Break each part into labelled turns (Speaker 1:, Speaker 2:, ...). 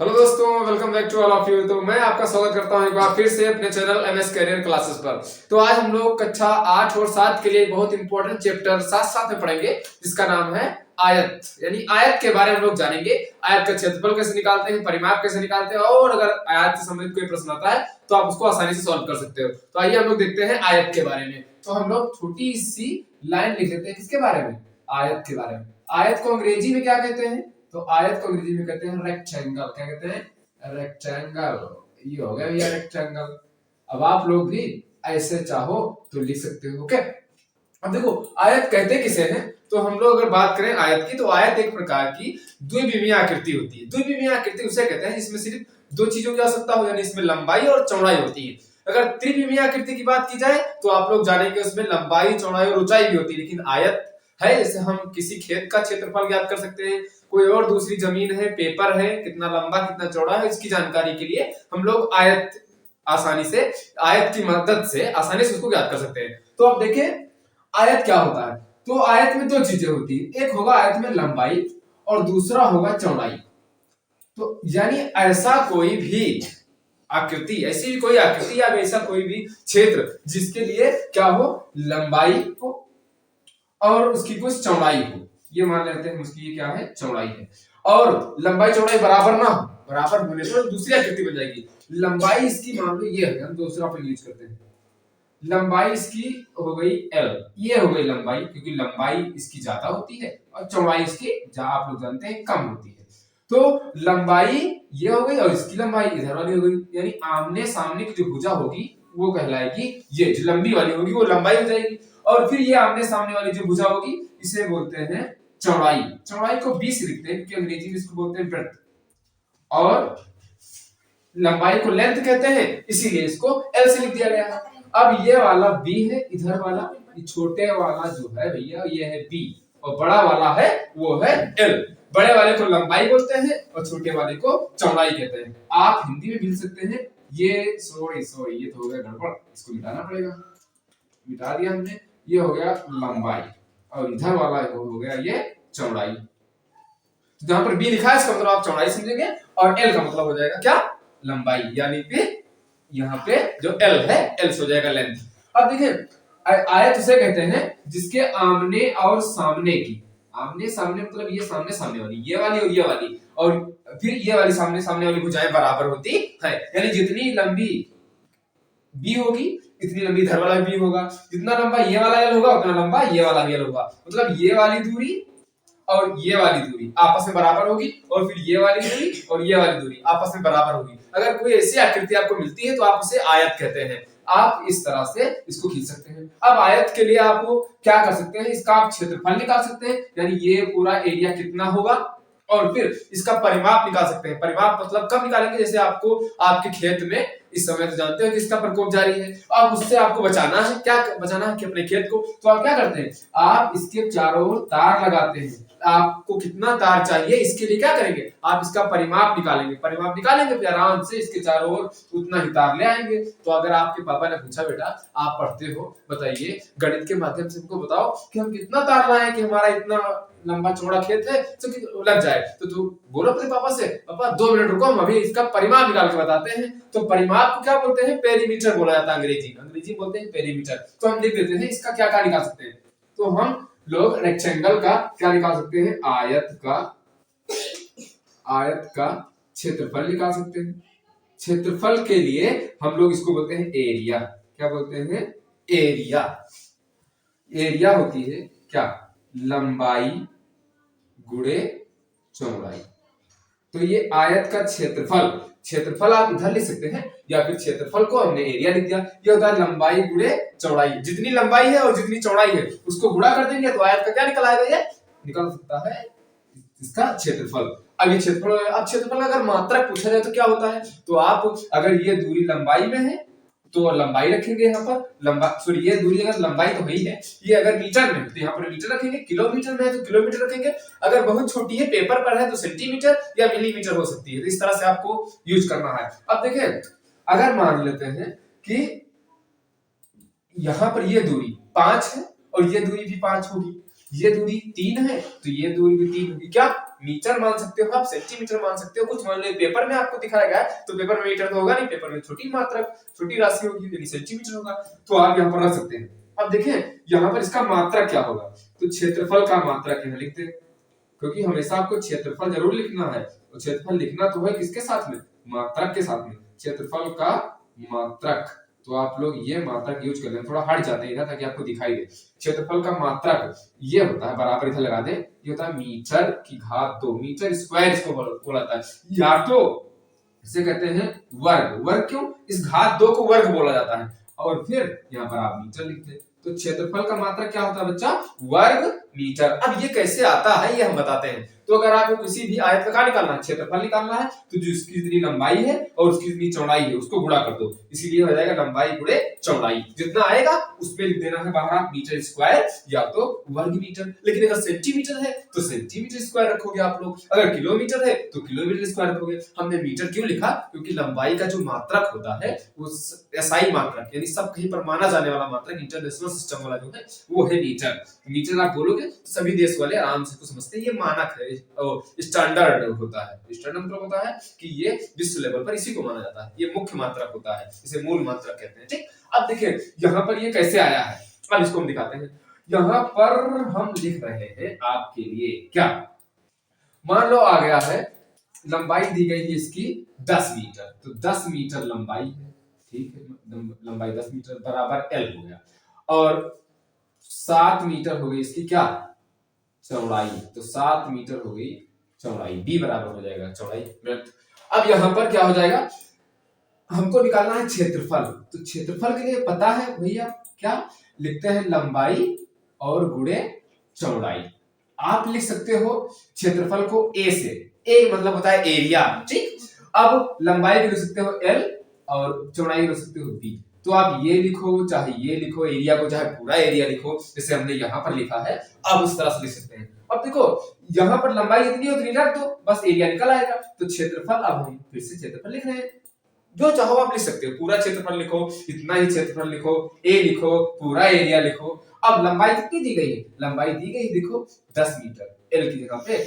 Speaker 1: Hello दोस्तों, welcome back to all of you. तो मैं आपका स्वागत करता हूं एक बार फिर से अपने चैनल एमएस करियर क्लासेस पर। तो आज हम लोग कक्षा 8 और 7 के लिए बहुत इंपॉर्टेंट चैप्टर साथ साथ में पढ़ेंगे, जिसका नाम है आयत। यानी आयत के बारे में हम लोग जानेंगे। आयत का क्षेत्रफल कैसे निकालते हैं, परिमाप कैसे निकालते हैं, और अगर आयत से संबंधित कोई प्रश्न आता है तो आप उसको आसानी से सॉल्व कर सकते हो। तो आइए हम लोग देखते हैं आयत के बारे में। तो हम लोग छोटी सी लाइन लिख लेते हैं किसके बारे में, आयत के बारे में। आयत को अंग्रेजी में क्या कहते हैं? तो आयत को अंग्रेजी में कहते हैं रेक्टेंगल। क्या कहते हैं? रेक्टेंगल। ये हो गया भैया रेक्टेंगल। अब आप लोग भी ऐसे चाहो तो लिख सकते हो। ओके, अब देखो आयत कहते किसे हैं। तो हम लोग अगर बात करें आयत की, तो आयत एक प्रकार की द्विविमीय आकृति होती है। द्विविमीय आकृति उसे कहते हैं जिसमें सिर्फ दो चीजों की आवश्यकता हो, यानी इसमें लंबाई और चौड़ाई होती है। अगर त्रिविमीय आकृति की बात की जाए तो आप लोग जानेंगे उसमें लंबाई, चौड़ाई और ऊंचाई भी होती है। लेकिन आयत है, जैसे हम किसी खेत का क्षेत्रफल ज्ञात कर सकते हैं, कोई और दूसरी जमीन है, पेपर है, कितना लंबा कितना चौड़ा है, इसकी जानकारी के लिए हम लोग आयत आसानी से, आयत की मदद से आसानी से उसको ज्ञात कर सकते हैं। तो अब देखें आयत क्या होता है। तो आयत में दो चीजें होती है, एक होगा आयत में लंबाई और दूसरा होगा चौड़ाई। तो यानी ऐसा कोई भी आकृति, ऐसी भी कोई आकृति या ऐसा कोई भी क्षेत्र जिसके लिए क्या हो, लंबाई हो और उसकी कुछ चौड़ाई हो। ये मान लेते हैं उसकी ये क्या है, चौड़ाई है। और लंबाई चौड़ाई बराबर ना हो, बराबर होने तो दूसरी आकृति बन जाएगी। लंबाई इसकी मान लो ये है, हम दूसरा पे यूज करते हैं। लंबाई इसकी हो गई L, ये हो गई लंबाई, क्योंकि लंबाई इसकी ज्यादा होती है और चौड़ाई इसकी, जहां आप लोग जानते हैं, कम होती है। तो लंबाई ये हो गई और इसकी लंबाई इधर वाली हो गई, यानी आमने सामने की जो भुजा होगी वो कहलाएगी, ये जो लंबी वाली होगी वो लंबाई हो जाएगी। और फिर ये आमने सामने वाली जो भुजा होगी इसे बोलते हैं चौड़ाई। चौड़ाई को 20 लिखते हैं क्योंकि अंग्रेजी में इसको बोलते हैं ब्रेड्थ, और लंबाई को लेंथ कहते हैं, इसीलिए इसको L से लिख दिया गया है। अब ये वाला B है, इधर वाला ये छोटे वाला जो है भैया ये है B, और बड़ा वाला है वो है L। बड़े वाले को लंबाई बोलते हैं और छोटे वाले को चौड़ाई कहते हैं। आप हिंदी में भी लिख सकते हैं। ये सॉरी ये तो हो गया गड़बड़, इसको मिटाना पड़ेगा। मिटा दिया हमने, ये हो गया लंबाई और इधर वाला हो गया ये चौड़ाई। जहां पर B लिखा है इसका मतलब आप चौड़ाई समझेंगे, और L का मतलब हो जाएगा क्या, लंबाई, यानी कि यहाँ पे जो L है L से हो जाएगा लेंथ। अब देखिए आयत उसे कहते हैं जिसके आमने और सामने की, आमने सामने मतलब ये सामने सामने वाली, ये वाली और ये वाली, और फिर ये वाली सामने सामने वाली भुजाएं बराबर होती है। यानी जितनी लंबी B होगी इतनी लंबी इधर वाला B होगा, जितना लंबा ये वाला L होगा उतना लंबा ये वाला भी L होगा। मतलब ये वाली दूरी और ये वाली दूरी आपस में बराबर होगी, और फिर ये वाली दूरी और ये वाली दूरी आपस में बराबर होगी। अगर कोई ऐसी आकृति आपको मिलती है तो आप उसे आयत कहते हैं। आप इस तरह से इसको खींच सकते हैं। अब आयत के लिए आप क्या कर सकते हैं, इसका आप क्षेत्रफल निकाल सकते हैं, यानी ये पूरा एरिया कितना होगा, और फिर इसका परिमाप निकाल सकते हैं। परिमाप मतलब कब निकालेंगे, जैसे आपको आपके खेत में इस समय तो जानते हो कि इसका प्रकोप जारी है, अब उससे आपको बचाना है। क्या बचाना है कि अपने खेत को, तो आप क्या करते हैं, आप इसके चारों ओर तार लगाते हैं। आपको कितना तार चाहिए इसके लिए क्या करेंगे, आप इसका परिमाप निकालेंगे। परिमाप निकालेंगे फिर आराम से इसके चारों ओर उतना ही तार ले आएंगे। तो अगर आपके पापा ने पूछा बेटा आप पढ़ते हो, बताइए गणित के माध्यम से हमको बताओ कि हम कितना तार लाएं कि हमारा इतना लंबा चौड़ा खेत है तो लग जाए, तो तू बोलो अपने पापा से, पापा 2 मिनट रुको हम अभी इसका परिमाप निकाल के बताते हैं। तो परिमाप को क्या बोलते हैं, पेरीमीटर बोला जाता है अंग्रेजी बोलते हैं पेरीमीटर। तो हम लिख देते हैं इसका क्या क्या निकाल सकते हैं। तो हम लोग रेक्टेंगल का क्या निकाल सकते हैं, आयत का क्षेत्रफल निकाल सकते हैं। क्षेत्रफल के लिए हम लोग इसको बोलते हैं एरिया। क्या बोलते हैं, एरिया। एरिया होती है क्या, लंबाई गुणे चौड़ाई। तो ये आयत का क्षेत्रफल, क्षेत्रफल आप इधर लिख सकते हैं, या फिर क्षेत्रफल को हमने एरिया लिख दिया। ये होता है लंबाई गुणे चौड़ाई। जितनी लंबाई है और जितनी चौड़ाई है उसको गुणा कर देंगे तो आयत का क्या निकल आएगा, ये निकल सकता है इसका क्षेत्रफल। अब ये क्षेत्रफल, अब क्षेत्रफल अगर मात्रक पूछा जाए तो क्या होता है, तो आप अगर ये दूरी लंबाई में है तो लंबाई रखेंगे यहाँ पर, सॉरी ये दूरी अगर लंबाई तो ही है, ये अगर मीटर में तो यहाँ पर मीटर रखेंगे, किलोमीटर में है तो किलोमीटर रखेंगे, अगर बहुत छोटी है पेपर पर है तो सेंटीमीटर या मिलीमीटर हो सकती है। तो इस तरह से आपको यूज करना है। अब देखें अगर मान लेते हैं कि यहाँ पर ये दूरी 5 है और ये दूरी भी 5 होगी, ये दूरी 3 है तो ये दूरी भी 3 होगी, क्या मीटर मान सकते हो, आप सेंटीमीटर मान सकते हो, कुछ मान लो पेपर में आपको दिखाया गया है तो पेपर में मीटर तो होगा नहीं, पेपर में छोटी मात्रा छोटी राशि होगी यानी सेंटीमीटर होगा, तो आप यहाँ पर रख सकते हैं। अब देखें यहाँ पर इसका मात्रक क्या होगा, तो क्षेत्रफल का मात्रक यहाँ लिखते हैं, क्योंकि हमेशा आपको क्षेत्रफल जरूर लिखना है, तो क्षेत्रफल लिखना तो है किसके साथ में, मात्रक के साथ में, क्षेत्रफल का मात्रक। तो आप लोग ये मात्रक यूज कर लें, थोड़ा हट जाते हैं इधर ताकि आपको दिखाई दे। क्षेत्रफल का मात्रक ये होता है, बराबर इधर लगा दे, ये होता है मीटर की घात 2, मीटर स्क्वायर इसको बोला जाता है, या तो इसे कहते हैं वर्ग। वर्ग क्यों, इस घात 2 को वर्ग बोला जाता है, और फिर यहाँ पर आप मीटर लिखते हैं। तो क्षेत्रफल का मात्रक क्या होता है बच्चा, वर्ग मीटर। अब ये कैसे आता है ये हम बताते हैं। तो अगर आपको किसी भी आयत का क्या निकालना है, क्षेत्रफल निकालना है, तो जो इसकी जितनी लंबाई है और उसकी जितनी चौड़ाई है उसको गुणा कर दो, इसीलिए हो जाएगा लंबाई गुणे चौड़ाई, जितना आएगा उसमें लिख देना है बाहर आप मीटर स्क्वायर या तो वर्ग मीटर। लेकिन अगर सेंटीमीटर है तो सेंटीमीटर स्क्वायर रखोगे आप लोग, अगर किलोमीटर है तो किलोमीटर स्क्वायर रखोगे। हमने मीटर क्यों लिखा, क्योंकि लंबाई का जो मात्रक होता है वो एसआई मात्रक यानी सब कहीं पर माना जाने वाला मात्रक, इंटरनेशनल सिस्टम वाला जो है वो है मीटर। मीटर आप बोलोगे सभी देश वाले आराम से कुछ समझते हैं, ये मानक है, स्टैंडर्ड होता है। स्टैंडर्ड मतलब होता है कि ये विश्व लेवल पर इसी को माना जाता है, ये मुख्य मात्रक होता है, इसे मूल मात्रक कहते हैं। ठीक, अब देखिए यहाँ पर ये कैसे आया है, अब इसको हम दिखाते हैं। यहाँ पर हम लिख रहे हैं आपके लिए क्या, मान लो आ गया है लंबाई दी गई है इसकी 10 मीटर, तो 10 मीटर लंबाई है, ठीक है, लंबाई 10 मीटर बराबर एल हो गया, और 7 मीटर हो गई इसकी क्या चौड़ाई, तो 7 मीटर हो गई चौड़ाई, बी बराबर हो जाएगा चौड़ाई वृत्त। अब यहाँ पर क्या हो जाएगा, हमको निकालना है क्षेत्रफल, तो क्षेत्रफल के लिए पता है भैया क्या लिखते हैं, लंबाई और गुणे चौड़ाई। आप लिख सकते हो क्षेत्रफल को ए से, ए मतलब होता है एरिया, ठीक। अब लंबाई भी लिख सकते हो एल और चौड़ाई लिख सकते हो बी, तो आप ये लिखो चाहे ये लिखो, एरिया को चाहे पूरा एरिया लिखो, जैसे हमने यहाँ पर लिखा है, अब उस तरह से लिख सकते हैं। अब देखो यहाँ पर लंबाई इतनी हो उतनी रख दो, बस एरिया निकल आएगा, तो क्षेत्रफल, अब हम फिर से क्षेत्रफल लिख रहे हैं, जो चाहो आप लिख सकते हो, पूरा क्षेत्रफल लिखो, इतना ही क्षेत्रफल लिखो, ए लिखो, पूरा एरिया लिखो। अब लंबाई कितनी दी गई है, लंबाई दी गई देखो 10 मीटर, एल की जगह पे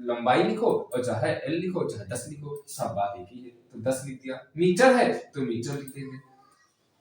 Speaker 1: लंबाई लिखो और चाहे एल लिखो चाहे 10 लिखो, सब बात एक ही है, तो 10 लिख दिया। मीटर है तो मीटर लिख देंगे,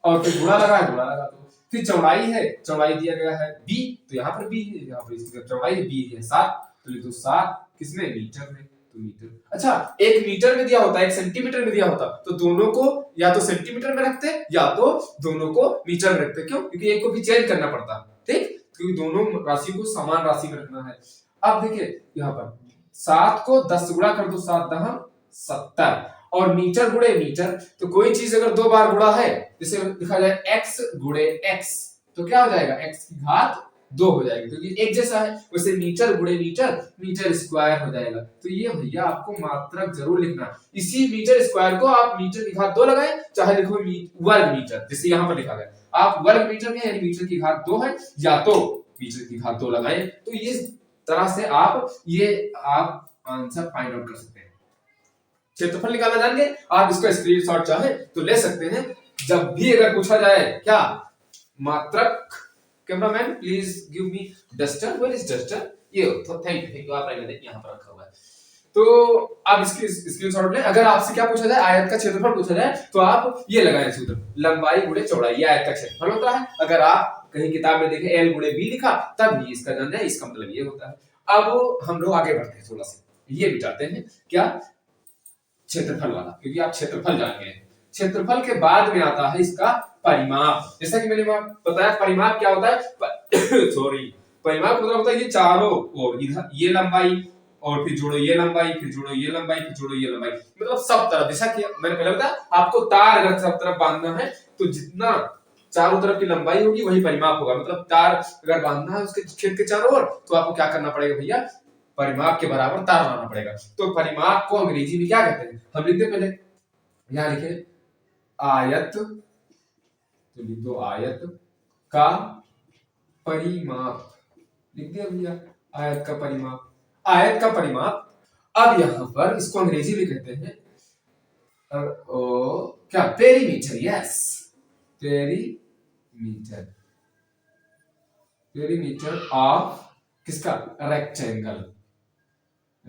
Speaker 1: और फिर गुणा लगा है गुणा लगा दो। फिर चौड़ाई है, चौड़ाई दिया गया है बी, तो यहाँ पर बी है, यहाँ पर इसकी चौड़ाई है बी है 7, तो लिख दो 7 किसमें, मीटर में, तो मीटर। अच्छा, एक मीटर में दिया होता है, एक सेंटीमीटर में दिया होता, तो दोनों को या तो सेंटीमीटर में रखते या तो दोनों को मीटर में रखते, क्यों, क्योंकि एक को भी चेंज करना पड़ता, ठीक, क्योंकि दोनों राशि को समान राशि में रखना है। अब देखिए यहाँ पर 7 को 10 से गुणा कर दो, 7 दहम 70, और मीटर गुणे मीटर, तो कोई चीज अगर 2 बार गुणा है, जैसे लिखा जाए x गुणे x, तो क्या हो जाएगा, x की घात 2 हो जाएगा, क्योंकि एक जैसा है। वैसे मीटर गुणे मीटर, मीटर स्क्वायर हो जाएगा। तो ये भैया आपको मात्रक जरूर लिखना, इसी मीटर स्क्वायर को आप मीटर की घात 2 लगाएं, चाहे लिखो वर्ग मीटर, जैसे यहाँ पर लिखा गया, आप वर्ग मीटर में यानी मीटर की घात 2 है, या तो मीटर की घात 2 लगाएं, तो इस तरह से आप आंसर फाइंड आउट कर सकते हैं। क्षेत्रफल निकालना जान गए, आप इसका स्क्रीनशॉट चाहे तो ले सकते हैं, जब भी अगर पूछा जाए क्या मात्रक, cameraman please give me duster, where is duster, ये तो थैंक यू, आप यहाँ पर रखा हुआ है, तो आप इसकी स्क्रीनशॉट लें। अगर आपसे क्या पूछा जाए, आयत का क्षेत्रफल पूछा जाए, तो आप ये लगाएं सूत्र, लंबाई गुणे चौड़ाई, ये आयत का क्षेत्रफल होता है। अगर आप कहीं किताब में देखें एल गुणे बी लिखा, तब भी इसका जानना है, इसका मतलब ये होता है। अब हम लोग आगे बढ़ते हैं, थोड़ा सा ये बिताते हैं क्या क्षेत्रफल वाला, क्योंकि आप क्षेत्रफल जान गए। क्षेत्रफल के बाद में आता है इसका परिमाप, जैसा कि मैंने बताया परिमाप क्या होता है सॉरी, परिमाप मतलब होता है ये चारों ओर, इधर ये लंबाई और फिर जोड़ो ये लंबाई, फिर जोड़ो ये लंबाई, फिर जोड़ो ये लंबाई, मतलब सब तरफ, जैसा कि मैंने पहले बताया आपको तार अगर सब तरफ बांधना है, तो जितना चारों तरफ की लंबाई होगी वही परिमाप होगा। मतलब तार अगर बांधना है उसके खेत के चारों ओर, तो आपको क्या करना पड़ेगा भैया, परिमाप के बराबर तार लाना पड़ेगा। तो परिमाप को अंग्रेजी में क्या कहते हैं, हम लिखते पहले, यहां लिखे आयत, तो लिख दो आयत का परिमाप, लिख दिया भैया आयत का परिमाप, आयत का परिमाप। अब यहां पर इसको अंग्रेजी में कहते हैं क्या, perimeter, yes, perimeter, perimeter of किसका, रेक्टेंगल,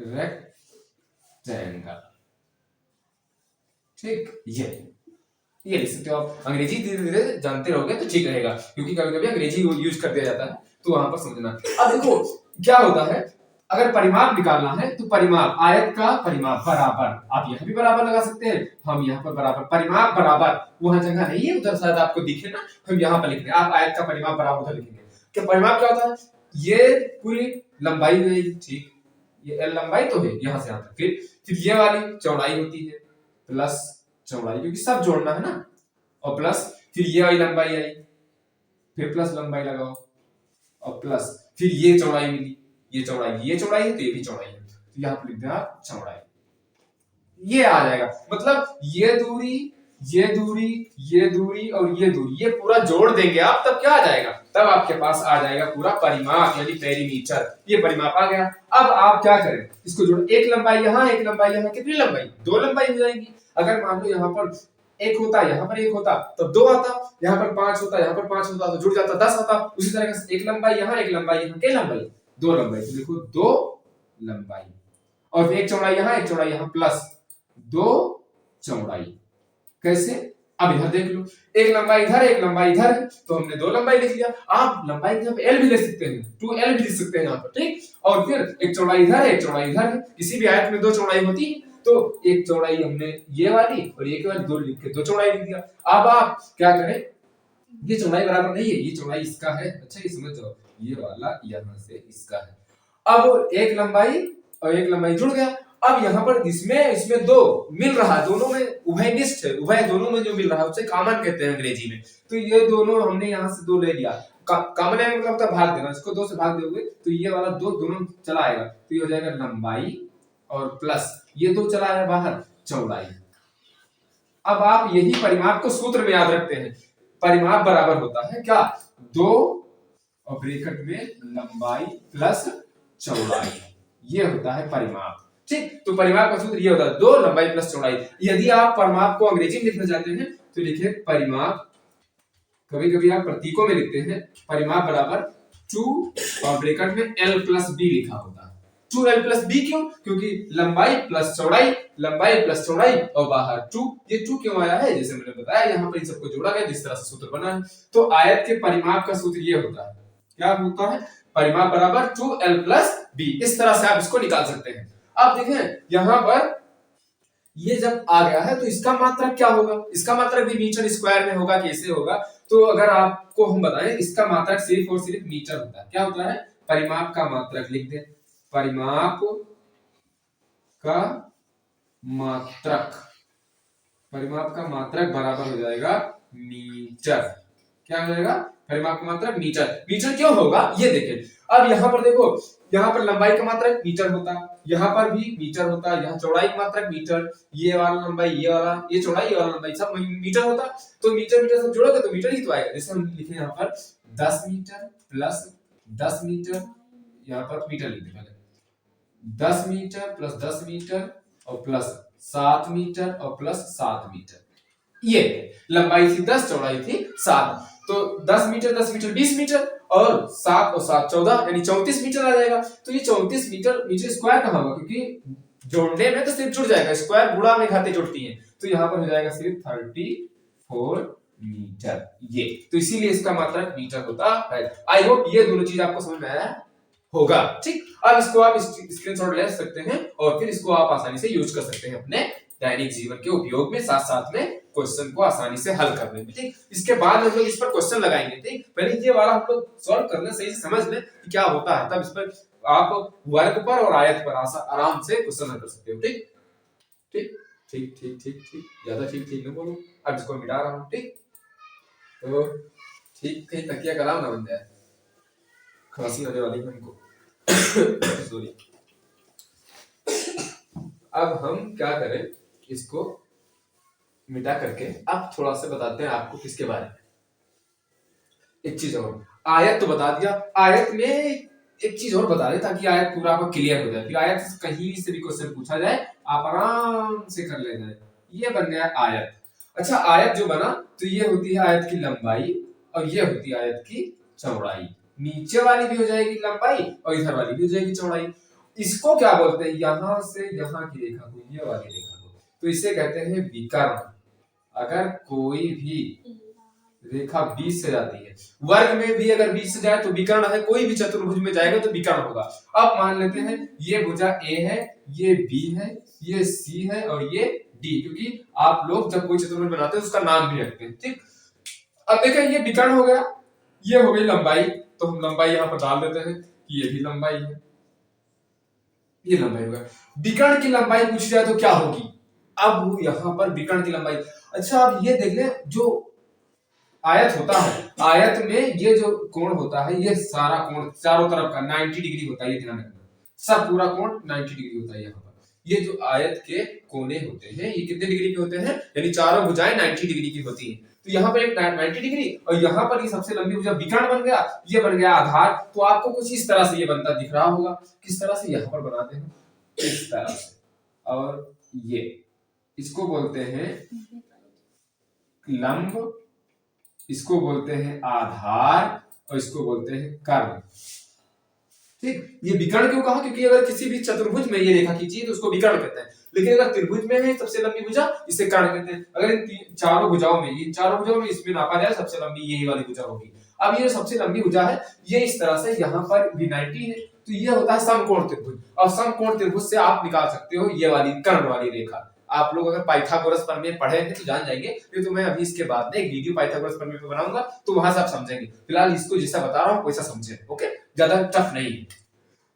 Speaker 1: रेक्टेंगल। ठीक, ये लिख सकते हो आप। अंग्रेजी धीरे धीरे जानते रहोगे तो ठीक रहेगा, क्योंकि कभी कभी अंग्रेजी यूज कर दिया जाता है, तो वहां पर समझना। अब देखो क्या होता है, अगर परिमाप निकालना है तो परिमाप, आयत का परिमाप बराबर, आप यहाँ भी बराबर लगा सकते हैं, हम यहाँ पर बराबर, परिमाप बराबर, वहां जगह नहीं है उधर शायद आपको दिखे ना, हम यहाँ पर लिख रहे हैं, आप आयत का परिमाप बराबर उधर लिखेंगे। क्या परिमाप क्या होता है, ये पूरी लंबाई रहेगी, ठीक, ये L लंबाई तो है यहाँ से यहाँ तक, फिर ये वाली चौड़ाई होती है प्लस चौड़ाई, क्योंकि सब जोड़ना है ना, और प्लस फिर ये वाली लंबाई आई, फिर प्लस लंबाई लगाओ, और प्लस फिर ये चौड़ाई मिली, ये चौड़ाई है तो ये भी चौड़ाई है, तो यहाँ पर लिख देना चौड़ाई, ये आ जाएगा। मतलब ये दूरी, ये दूरी, ये दूरी और ये दूरी, ये पूरा जोड़ देंगे आप, तब क्या आ जाएगा, तब आपके पास आ जाएगा पूरा परिमाप, यानी पेरीमीटर, ये परिमाप आ गया। अब आप क्या करें, इसको जोड़, एक लंबाई यहाँ, एक लंबाई यहाँ, कितनी लंबाई, दो लंबाई हो जाएगी। अगर मान लो यहाँ पर एक होता, यहाँ पर एक होता तो दो आता, यहाँ पर 5 होता, यहाँ पर 5 होता तो जुड़ जाता 10 आता। उसी तरह से एक लंबाई यहाँ, एक लंबाई यहाँ, क्या लंबाई, दो लंबाई, तो देखो दो लंबाई, और एक चौड़ाई यहाँ, एक चौड़ाई यहाँ, प्लस दो चौड़ाई। कैसे, अब इधर देख लो, एक लंबाई इधर, एक लंबाई इधर, तो हमने दो लंबाई लिख लिया। आप लंबाई की जगह L भी ले सकते हैं, 2L भी लिख सकते हैं यहाँ पर, ठीक, और फिर एक चौड़ाई इधर है, एक चौड़ाई इधर है, किसी भी आयत में दो चौड़ाई होती है, तो एक चौड़ाई हमने ये वाली और एक वाली दो लिख के दो चौड़ाई लिख दिया। अब आप क्या करें, ये चौड़ाई बराबर नहीं है, ये चौड़ाई इसका है, अच्छा ये समझ जाओ, ये वाला यहाँ से इसका है। अब एक लंबाई और एक लंबाई जुड़ गया, अब यहाँ पर इसमें दो मिल रहा है, दोनों में उभयनिष्ठ है, उभय दोनों में जो मिल रहा है उसे कॉमन कहते हैं अंग्रेजी में, तो ये दोनों हमने यहाँ से दो ले लिया, कॉमन है मतलब भाग देना, इसको दो से भाग दोगे तो ये वाला दो दोनों चला आएगा, तो ये हो जाएगा लंबाई और प्लस ये दो चला आया बाहर, चौड़ाई। अब आप यही परिमाप को सूत्र में याद रखते हैं, परिमाप बराबर होता है क्या, दो और ब्रैकेट में लंबाई प्लस चौड़ाई, ये होता है परिमाप, ठीक। तो परिमाप का सूत्र ये होता है, दो लंबाई प्लस चौड़ाई। यदि आप परिमाप को अंग्रेजी में लिखना चाहते हैं तो लिखिए परिमाप, कभी कभी आप प्रतीकों में लिखते हैं, परिमाप बराबर 2 और ब्रैकेट में L प्लस B लिखा होता है। 2L प्लस B क्यों, क्योंकि लंबाई प्लस चौड़ाई, लंबाई प्लस चौड़ाई और बाहर 2, ये 2 क्यों आया है, जैसे मैंने बताया यहाँ पर इन सबको जोड़ा गया जिस तरह से सूत्र बना है। तो आयत के परिमाप का सूत्र ये होता है, क्या होता है, परिमाप बराबर 2L प्लस B, इस तरह से आप इसको निकाल सकते हैं। अब देखें यहाँ पर ये जब आ गया है तो इसका मात्रक क्या होगा, इसका मात्रक भी मीटर स्क्वायर में होगा, कैसे होगा, तो अगर आपको हम बताएं इसका मात्रक सिर्फ और सिर्फ मीटर होता है। क्या होता है, परिमाप का मात्रक लिख दे, परिमाप का मात्रक, परिमाप का मात्रक बराबर हो जाएगा मीटर, क्या हो जाएगा, परिमाप का मात्रक मीटर। मीटर क्यों होगा ये देखें, अब यहाँ पर देखो, यहाँ पर लंबाई का मात्रक मीटर होता, यहाँ पर भी मीटर होता, यहाँ चौड़ाई का मात्रक मीटर, ये वाला लंबाई, ये वाला, ये चौड़ाई, ये वाला लंबाई, सब मीटर होता, तो मीटर मीटर सब जोड़ोगे तो मीटर ही तो आएगा। जैसे हम लिखे यहाँ पर 10 मीटर प्लस 10 मीटर, यहाँ पर मीटर लिख दे पहले, 10 मीटर प्लस 10 मीटर और प्लस 7 मीटर और प्लस 7 मीटर, ये लंबाई थी 10, चौड़ाई थी 7, तो 10 मीटर 10 मीटर 20 मीटर और 7 और 7 14, यानी 34 मीटर आ जाएगा। तो ये 34 मीटर, मीटर स्क्वायर कहाँ होगा, क्योंकि जोड़ने में तो सिर्फ जुड़ जाएगा, स्क्वायर गुणा में घाते जुड़ती हैं, तो यहाँ पर हो जाएगा सिर्फ 34 मीटर, ये तो इसीलिए इसका मात्रक मीटर होता है। आई होप ये दोनों चीज आपको समझ में आया होगा, ठीक। अब इसको आप स्क्रीनशॉट ले सकते हैं और फिर इसको आप आसानी से यूज कर सकते हैं अपने दैनिक जीवन के उपयोग में, साथ साथ में क्वेश्चन को आसानी से हल करने में, ठीक। इसके बाद हम लोग इस पर क्वेश्चन लगाएंगे, ठीक। पहले ये वाला हम लोग सॉल्व करने सही से समझ लें कि क्या होता है, तब इस पर आप वर्ग पर और आयत पर आराम से क्वेश्चन कर सकते हो, ठीक ठीक ठीक ठीक ठीक ठीक, ज्यादा ठीक ठीक न बोलो। अब इसको मिटा रहा हूँ, ठीक, तो ठीक, कहीं तकिया कलाम ना बन जाए, खांसी होने वाली है हमको सॉरी। अब हम क्या करें, इसको मिटा करके अब थोड़ा सा बताते हैं आपको किसके बारे में, एक चीज और, आयत तो बता दिया, आयत में एक चीज और बता दें ताकि आयत पूरा आपको क्लियर हो जाए, फिर आयत से कहीं से भी क्वेश्चन पूछा जाए आप आराम से कर ले जाए। ये बन गया आयत। अच्छा, आयत जो बना तो ये होती है आयत की लंबाई और ये होती है आयत की चौड़ाई, नीचे वाली भी हो जाएगी लंबाई और इधर वाली भी हो जाएगी चौड़ाई। इसको क्या बोलते हैं, यहां से यहां की रेखा को, ये वाली रेखा को, तो इसे कहते हैं विकर्ण। अगर कोई भी रेखा 20 से जाती है, वर्ग में भी अगर 20 से जाए तो विकर्ण है, कोई भी चतुर्भुज में जाएगा तो विकर्ण होगा। अब मान लेते हैं ये भुजा ए है, ये बी है, ये सी है और ये डी, क्योंकि आप लोग जब कोई चतुर्भुज बनाते हैं उसका नाम भी रखते हैं, ठीक। अब देखें ये विकर्ण हो गया, ये हो गई लंबाई, तो हम लंबाई यहां पर डाल देते हैं कि ये भी लंबाई है, ये लंबाई होगा। विकर्ण की लंबाई पूछ जाए तो क्या होगी, अब यहां पर विकर्ण की लंबाई, अच्छा अब ये देख ले, जो आयत होता है, आयत में ये जो कोण होता है, ये सारा कोण चारों तरफ का 90 डिग्री होता है, ये ध्यान रखना, सब पूरा कोण 90 डिग्री होता है। यहाँ पर ये जो आयत के कोने होते हैं ये कितने डिग्री के होते हैं, यानी चारों भुजाएं 90 डिग्री की होती हैं। तो यहाँ पर एक 90 डिग्री और यहाँ पर ये सबसे लंबी भुजा विकर्ण बन गया, ये बन गया आधार। तो आपको कुछ इस तरह से ये बनता दिख रहा होगा, किस तरह से, यहाँ पर बनाते हैं इस तरह से, और ये इसको बोलते हैं लंब, इसको बोलते हैं आधार और इसको बोलते हैं कर्ण, ठीक। ये विकर्ण क्यों कहा, क्योंकि अगर किसी भी चतुर्भुज में ये रेखा खींची तो उसको विकर्ण कहते हैं, लेकिन अगर त्रिभुज में है सबसे लंबी भुजा, इसे कर्ण कहते हैं। अगर इन चारों भुजाओं में, ये चारों भुजाओं में इसमें नापा जाए सबसे लंबी यही वाली भुजा होगी। अब ये सबसे लंबी भुजा है, ये इस तरह से यहाँ पर भी 90 है, तो ये होता है समकोण त्रिभुज, और समकोण त्रिभुज से आप निकाल सकते हो ये वाली कर्ण वाली रेखा। आप लोग अगर पाइथागोरस प्रमेय पढ़े हैं तो जान जाएंगे, ये तो मैं अभी इसके बाद में एक वीडियो पाइथागोरस प्रमेय पे बनाऊंगा, तो वहां से आप समझेंगे। फिलहाल इसको जैसा बता रहा हूँ वैसा समझे, ओके, ज्यादा टफ नहीं है।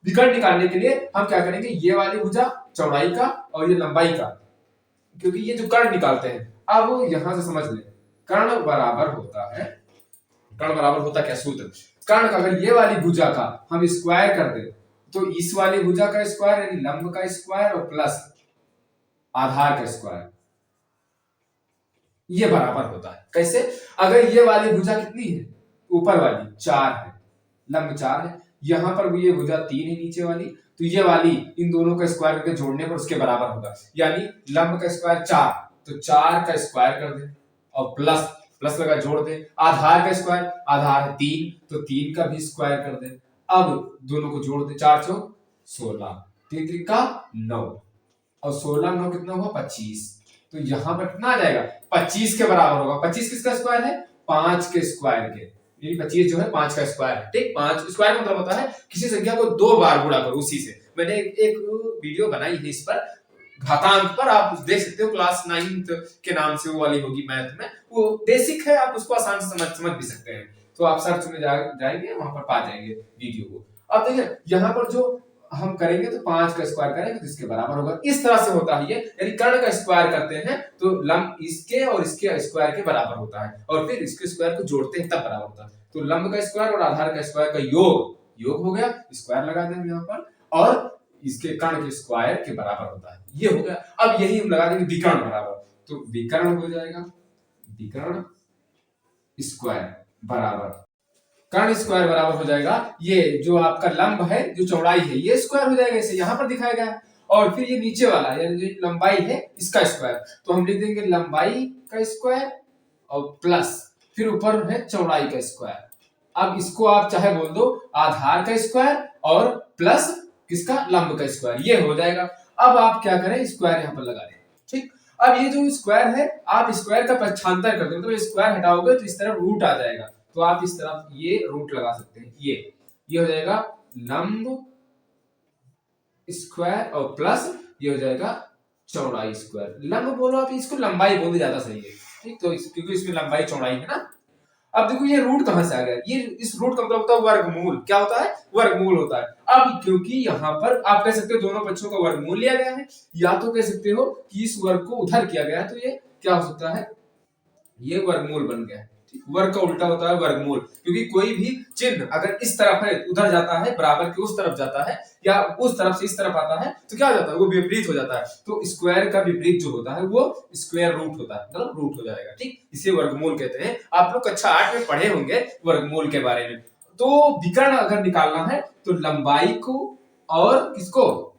Speaker 1: विकर्ण निकालने के लिए हम क्या करेंगे, ये वाली भुजा चौड़ाई का और ये लंबाई का, क्योंकि ये जो कर्ण निकालते हैं, अब यहां से समझ ले, कर्ण बराबर होता है, कर्ण बराबर होता क्या सूत्र, कर्ण का अगर ये वाली भुजा का हम स्क्वायर कर दे तो इस वाली भुजा का स्क्वायर यानी लंब का स्क्वायर और प्लस आधार का स्क्वायर, ये बराबर होता है। कैसे, अगर ये वाली भुजा कितनी है, ऊपर वाली 4 है, लंब 4 है, यहां पर भी ये भुजा 3 है नीचे वाली, तो ये वाली इन दोनों का स्क्वायर करके जोड़ने पर उसके बराबर होगा, यानी लंब का स्क्वायर 4, तो 4 का स्क्वायर कर दे और प्लस प्लस लगा जोड़ दे, आधार का स्क्वायर, आधार है 3, तो 3 का भी स्क्वायर कर दे, अब दोनों को जोड़ दे, 4 चौक 16, 3 त्रिका 9 और 16 9 कितना हुआ 25, तो यहां पर कितना आ जाएगा 25 के बराबर होगा। 25 किसका स्क्वायर है, 5 के स्क्वायर के, यानी 25 जो है 5 का स्क्वायर है, ठीक। 5 स्क्वायर मतलब होता है किसी संख्या को 2 बार गुणा करो उसी से। मैंने एक वीडियो बनाई है इस पर, घातांक पर, आप देख सकते हो, क्लास 9th के नाम से वो वाली होगी मैथ में, वो बेसिक है, आप उसको आसान से समझ भी सकते हैं, तो आप सर्च में जाएंगे वहां पर पा जाएंगे वीडियो को। अब देखिए यहाँ पर जो हम करेंगे तो 5 का स्क्वायर करेंगे तो इसके बराबर होगा, इस तरह से होता है ये, यानी कर्ण का स्क्वायर करते हैं तो लंब इसके और इसके स्क्वायर के बराबर होता है, और फिर इसके स्क्वायर को जोड़ते हैं तब बराबर होता है। तो लंब का स्क्वायर और आधार का स्क्वायर का योग हो गया, स्क्वायर लगा देंगे यहाँ पर, और इसके कर्ण के स्क्वायर के बराबर होता है, ये हो गया। अब यही हम लगा देंगे विकर्ण बराबर, तो विकर्ण हो जाएगा विकर्ण स्क्वायर बराबर कर्ण स्क्वायर बराबर हो जाएगा, ये जो आपका लंब है जो चौड़ाई है ये स्क्वायर हो जाएगा, इसे यहाँ पर दिखाया गया है, और फिर ये नीचे वाला यानी जो लंबाई है इसका स्क्वायर, तो हम लिख देंगे लंबाई का स्क्वायर और प्लस फिर ऊपर है चौड़ाई का स्क्वायर। अब इसको आप चाहे बोल दो आधार का स्क्वायर और प्लस किसका, लंब का स्क्वायर, ये हो जाएगा। अब आप क्या करें, स्क्वायर यहाँ पर लगा दें, ठीक। अब ये जो स्क्वायर है आप स्क्वायर का पक्षांतर कर दो, मतलब स्क्वायर हटाओगे तो इस तरफ रूट आ जाएगा, तो आप इस तरफ ये रूट लगा सकते हैं, ये हो जाएगा लंब स्क्वायर और प्लस ये हो जाएगा चौड़ाई स्क्वायर। लंब बोलो आप, इसको लंबाई बोलो ज्यादा सही है, ठीक। तो क्योंकि इसमें लंबाई चौड़ाई है ना। अब देखो ये रूट कहां से आ गया, ये इस रूट का मतलब होता है वर्गमूल, क्या होता है, वर्गमूल होता है। अब क्योंकि यहाँ पर आप कह सकते हो दोनों पक्षों का वर्गमूल लिया गया है, या तो कह सकते हो कि इस वर्ग को उधर किया गया है, तो ये क्या हो सकता है, ये वर्गमूल बन गया है, वर्ग का उल्टा होता है वर्गमूल, क्योंकि कोई भी चिन्ह अगर इस तरफ है उधर जाता है, बराबर के उस तरफ जाता है, या उस तरफ से इस तरफ आता है तो क्या हो जाता है, वो विपरीत हो जाता है। तो स्क्वायर का विपरीत जो होता है वो स्क्वायर रूट होता है, मतलब रूट हो जाएगा, ठीक। इसे वर्गमूल कहते हैं। आप लोग कक्षा 8 में पढ़े होंगे वर्गमूल के बारे में। तो विकर्ण अगर निकालना है तो लंबाई को और किसको,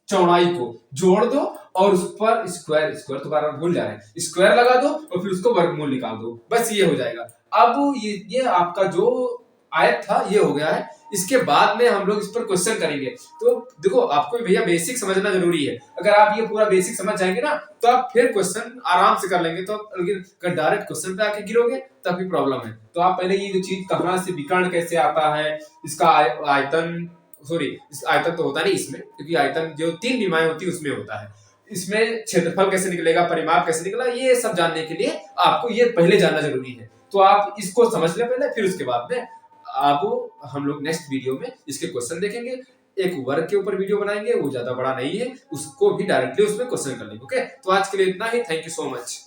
Speaker 1: चौड़ाई को जोड़ दो और उस पर स्क्वायर तो बार बार भूल जा रहे हैं, स्क्वायर लगा दो और फिर उसको वर्गमूल निकाल दो, बस ये हो जाएगा। अब ये आपका जो आयत था ये हो गया है, इसके बाद में हम लोग इस पर क्वेश्चन करेंगे। तो देखो आपको भैया बेसिक समझना जरूरी है, अगर आप ये पूरा बेसिक समझ जाएंगे ना तो आप फिर क्वेश्चन आराम से कर लेंगे। तो अगर डायरेक्ट क्वेश्चन पे आके गिरोगे तब भी प्रॉब्लम है। तो आप पहले ये जो चीज कहाँ से विकर्ण कैसे आता है, इसका आयतन, सॉरी इस आयतन तो होता नहीं इसमें, क्योंकि आयतन जो 3 विमाएं होती है उसमें होता है, इसमें क्षेत्रफल कैसे निकलेगा, परिमाप कैसे निकला, ये सब जानने के लिए आपको ये पहले जानना जरूरी है। तो आप इसको समझ ले पहले, फिर उसके बाद में आप हम लोग नेक्स्ट वीडियो में इसके क्वेश्चन देखेंगे। एक वर्ग के ऊपर वीडियो बनाएंगे, वो ज्यादा बड़ा नहीं है, उसको भी डायरेक्टली उसमें क्वेश्चन कर लेंगे। ओके, तो आज के लिए इतना ही। Thank you so much.